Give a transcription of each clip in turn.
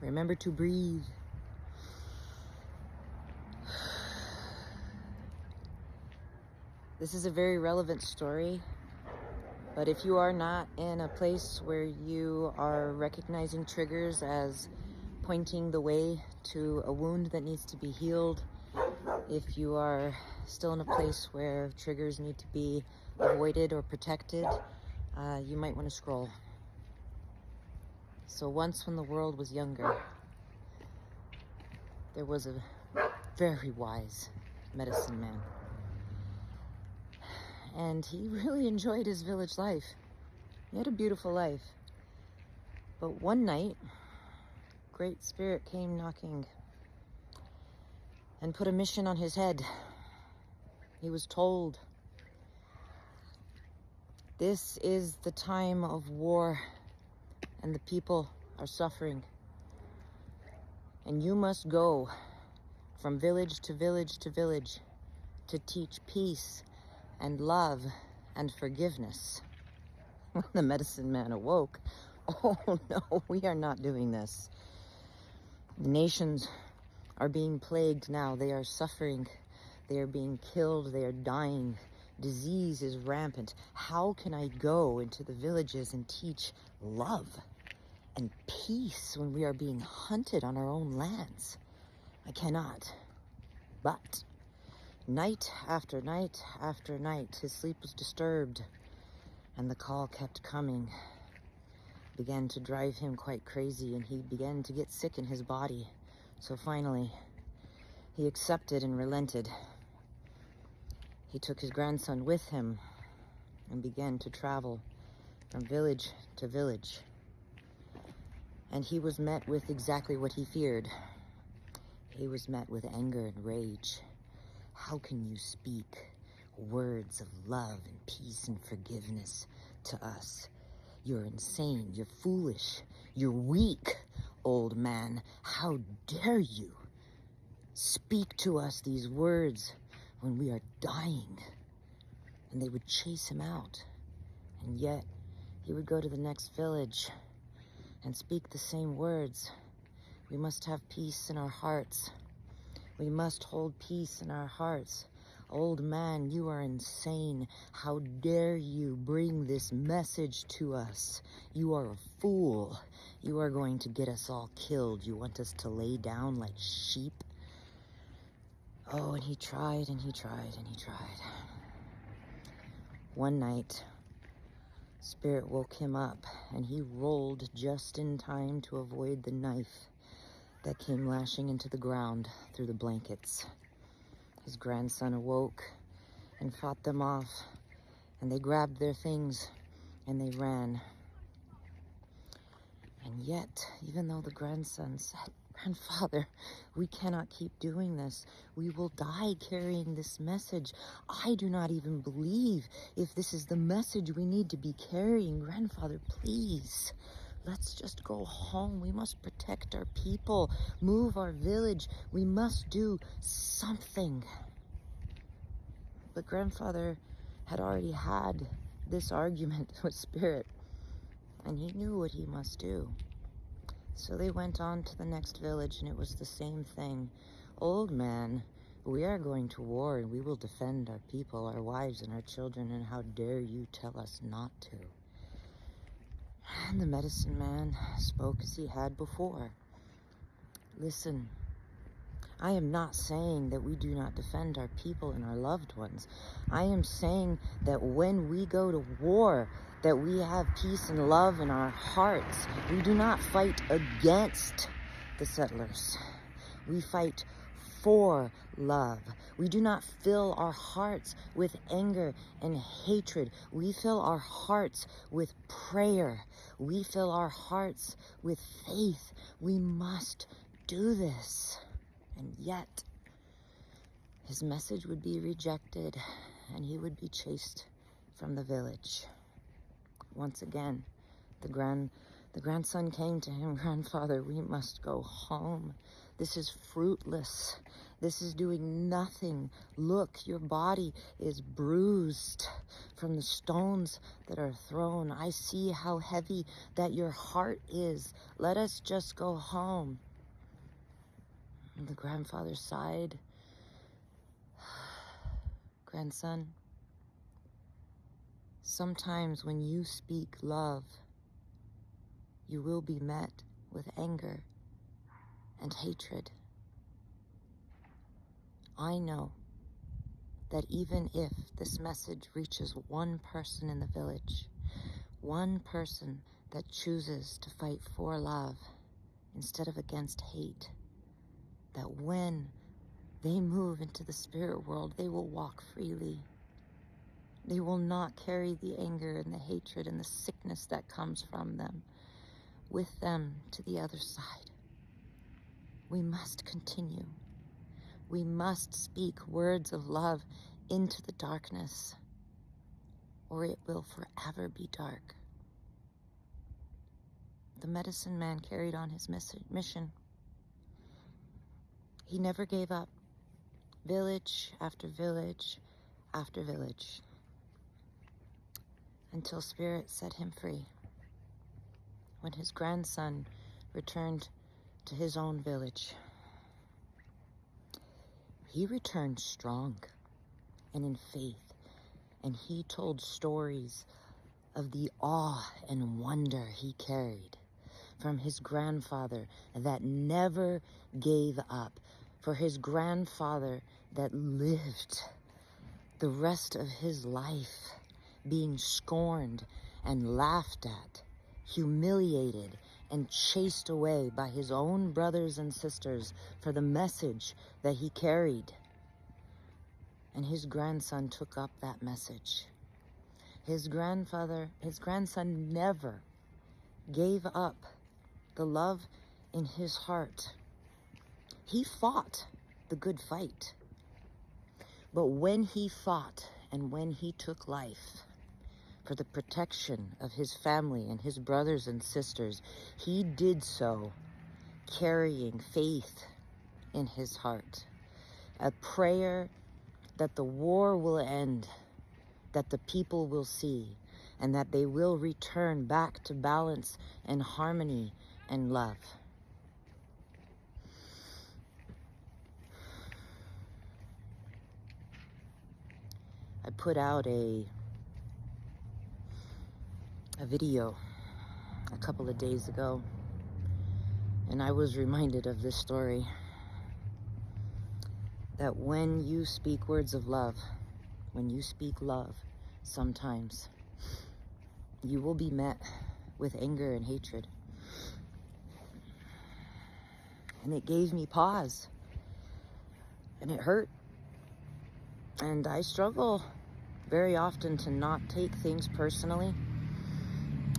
Remember to breathe. This is a very relevant story, but if you are not in a place where you are recognizing triggers as pointing the way to a wound that needs to be healed, if you are still in a place where triggers need to be avoided or protected, you might want to scroll. So once when the world was younger, there was a very wise medicine man. And he really enjoyed his village life. He had a beautiful life. But one night, Great Spirit came knocking and put a mission on his head. He was told, this is the time of war and the people are suffering. And you must go from village to village to village to teach peace and love and forgiveness. When the medicine man awoke, oh no, we are not doing this. The nations are being plagued now. They are suffering. They are being killed. They are dying. Disease is rampant. How can I go into the villages and teach love and peace when we are being hunted on our own lands? I cannot. But night after night after night, his sleep was disturbed, and the call kept coming. It began to drive him quite crazy, and he began to get sick in his body. So finally, he accepted and relented. He took his grandson with him and began to travel from village to village. And he was met with exactly what he feared. He was met with anger and rage. How can you speak words of love and peace and forgiveness to us? You're insane. You're foolish. You're weak, old man. How dare you speak to us these words when we are dying? And they would chase him out. And yet he would go to the next village and speak the same words. We must have peace in our hearts. We must hold peace in our hearts. Old man, you are insane. How dare you bring this message to us? You are a fool. You are going to get us all killed. You want us to lay down like sheep? Oh, and he tried and he tried and he tried. One night, Spirit woke him up and he rolled just in time to avoid the knife that came lashing into the ground through the blankets. His grandson awoke and fought them off, and they grabbed their things and they ran. And yet, even though the grandson said, "Grandfather, we cannot keep doing this. We will die carrying this message. I do not even believe if this is the message we need to be carrying. Grandfather, please. Let's just go home. We must protect our people, move our village. We must do something." But Grandfather had already had this argument with Spirit, and he knew what he must do. So they went on to the next village, and it was the same thing. "Old man, we are going to war, and we will defend our people, our wives, and our children, and how dare you tell us not to?" And the medicine man spoke as he had before. "Listen, I am not saying that we do not defend our people and our loved ones. I am saying that when we go to war, that we have peace and love in our hearts. We do not fight against the settlers. We fight for love. We do not fill our hearts with anger and hatred. We fill our hearts with prayer. We fill our hearts with faith. We must do this." And yet, his message would be rejected, and he would be chased from the village. Once again, the grandson came to him. "Grandfather, we must go home. This is fruitless. This is doing nothing. Look, your body is bruised from the stones that are thrown. I see how heavy that your heart is. Let us just go home. And the grandfather sighed. Grandson, sometimes when you speak love, you will be met with anger and hatred. I know that even if this message reaches one person in the village, one person that chooses to fight for love instead of against hate, that when they move into the spirit world, they will walk freely. They will not carry the anger and the hatred and the sickness that comes from them with them to the other side. We must continue. We must speak words of love into the darkness, or it will forever be dark. The medicine man carried on his mission. He never gave up. Village after village after village, until Spirit set him free. When his grandson returned to his own village, he returned strong and in faith, and he told stories of the awe and wonder he carried from his grandfather that never gave up, for his grandfather that lived the rest of his life being scorned and laughed at, humiliated and chased away by his own brothers and sisters for the message that he carried. And his grandson took up that message. His grandson never gave up the love in his heart. He fought the good fight. But when he fought and when he took life for the protection of his family and his brothers and sisters, he did so carrying faith in his heart. A prayer that the war will end, that the people will see, and that they will return back to balance and harmony and love. I put out a video a couple of days ago, and I was reminded of this story, that when you speak words of love, when you speak love, sometimes you will be met with anger and hatred. And it gave me pause, and it hurt. And I struggle very often to not take things personally.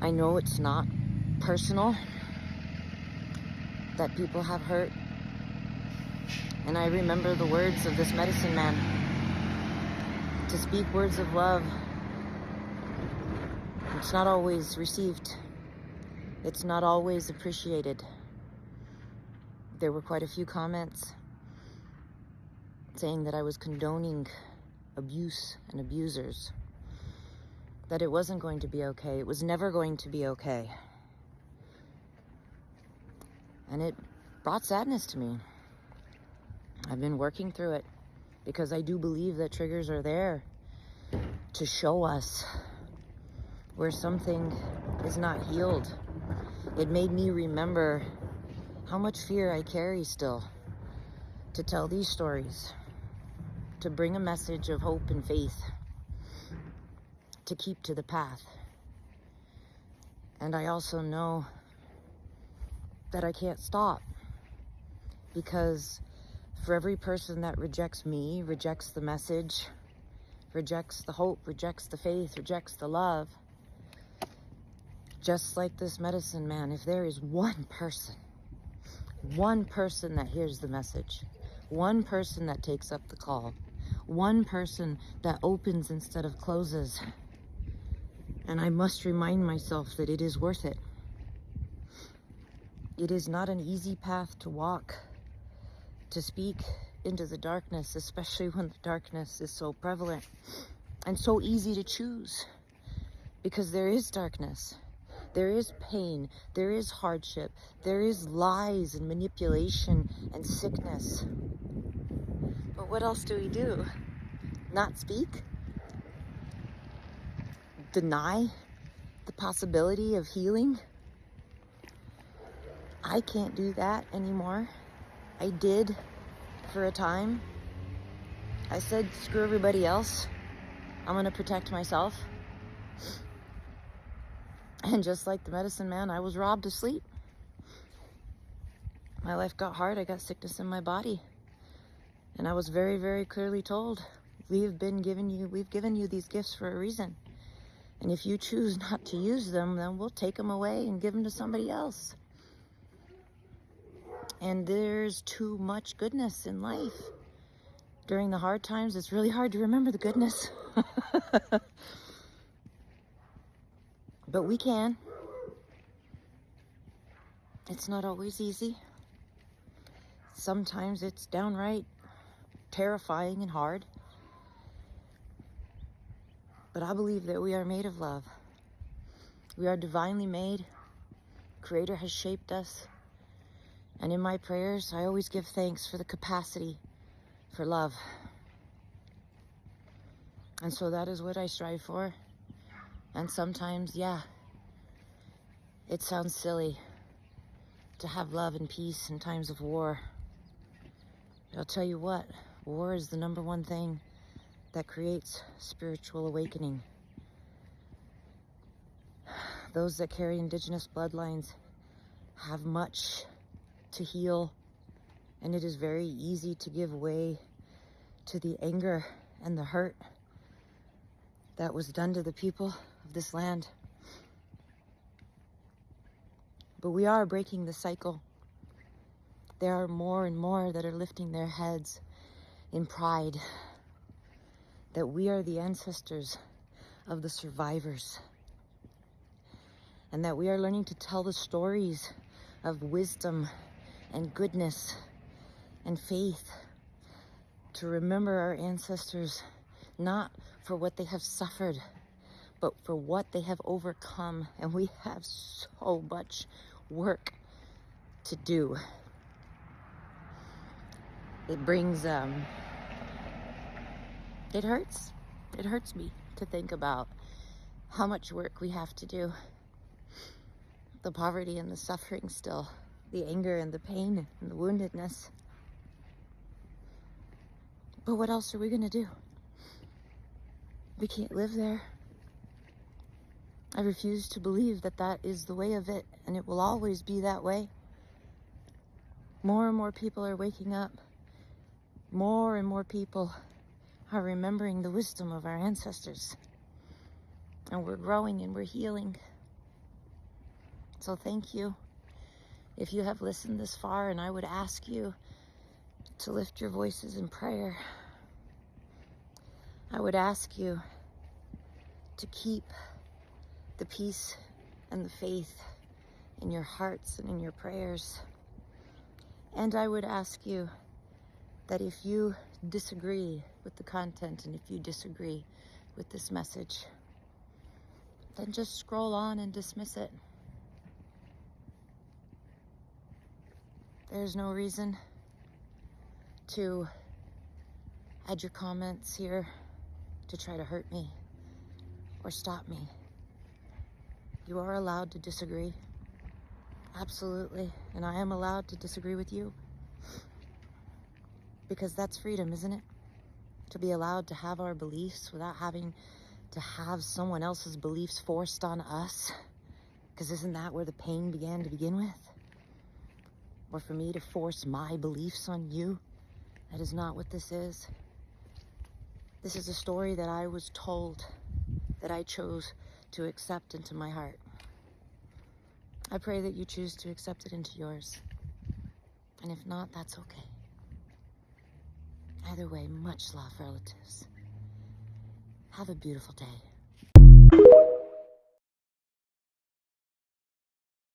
I know it's not personal that people have hurt. And I remember the words of this medicine man. To speak words of love, it's not always received. It's not always appreciated. There were quite a few comments saying that I was condoning abuse and abusers, that it wasn't going to be okay. It was never going to be okay. And it brought sadness to me. I've been working through it because I do believe that triggers are there to show us where something is not healed. It made me remember how much fear I carry still to tell these stories, to bring a message of hope and faith, to keep to the path. And I also know that I can't stop, because for every person that rejects me, rejects the message, rejects the hope, rejects the faith, rejects the love, just like this medicine man, if there is one person that hears the message, one person that takes up the call, one person that opens instead of closes, and I must remind myself that it is worth it. It is not an easy path to walk, to speak into the darkness, especially when the darkness is so prevalent and so easy to choose, because there is darkness, there is pain, there is hardship, there is lies and manipulation and sickness. But what else do we do? Not speak? Deny the possibility of healing? I can't do that anymore. I did for a time. I said, screw everybody else. I'm gonna protect myself. And just like the medicine man, I was robbed of sleep. My life got hard. I got sickness in my body. And I was very, very clearly told, we've given you these gifts for a reason. And if you choose not to use them, then we'll take them away and give them to somebody else. And there's too much goodness in life. During the hard times, it's really hard to remember the goodness. But we can. It's not always easy. Sometimes it's downright terrifying and hard. But I believe that we are made of love. We are divinely made. Creator has shaped us. And in my prayers, I always give thanks for the capacity for love. And so that is what I strive for. And sometimes, yeah, it sounds silly to have love and peace in times of war. But I'll tell you what, war is the #1 thing that creates spiritual awakening. Those that carry indigenous bloodlines have much to heal, and it is very easy to give way to the anger and the hurt that was done to the people of this land. But we are breaking the cycle. There are more and more that are lifting their heads in pride that we are the ancestors of the survivors, and that we are learning to tell the stories of wisdom and goodness and faith, to remember our ancestors, not for what they have suffered, but for what they have overcome. And we have so much work to do. It brings, it hurts. It hurts me to think about how much work we have to do. The poverty and the suffering still, the anger and the pain and the woundedness. But what else are we gonna do? We can't live there. I refuse to believe that that is the way of it, and it will always be that way. More and more people are waking up. More and more people are remembering the wisdom of our ancestors. And we're growing and we're healing. So thank you if you have listened this far, and I would ask you to lift your voices in prayer. I would ask you to keep the peace and the faith in your hearts and in your prayers. And I would ask you that if you disagree with the content and if you disagree with this message, then just scroll on and dismiss it. There's no reason to add your comments here to try to hurt me or stop me. You are allowed to disagree. Absolutely. And I am allowed to disagree with you. Because that's freedom, isn't it? To be allowed to have our beliefs without having to have someone else's beliefs forced on us. Because isn't that where the pain began to begin with? Or for me to force my beliefs on you? That is not what this is. This is a story that I was told, that I chose to accept into my heart. I pray that you choose to accept it into yours. And if not, that's okay. Either way, much love, relatives. Have a beautiful day.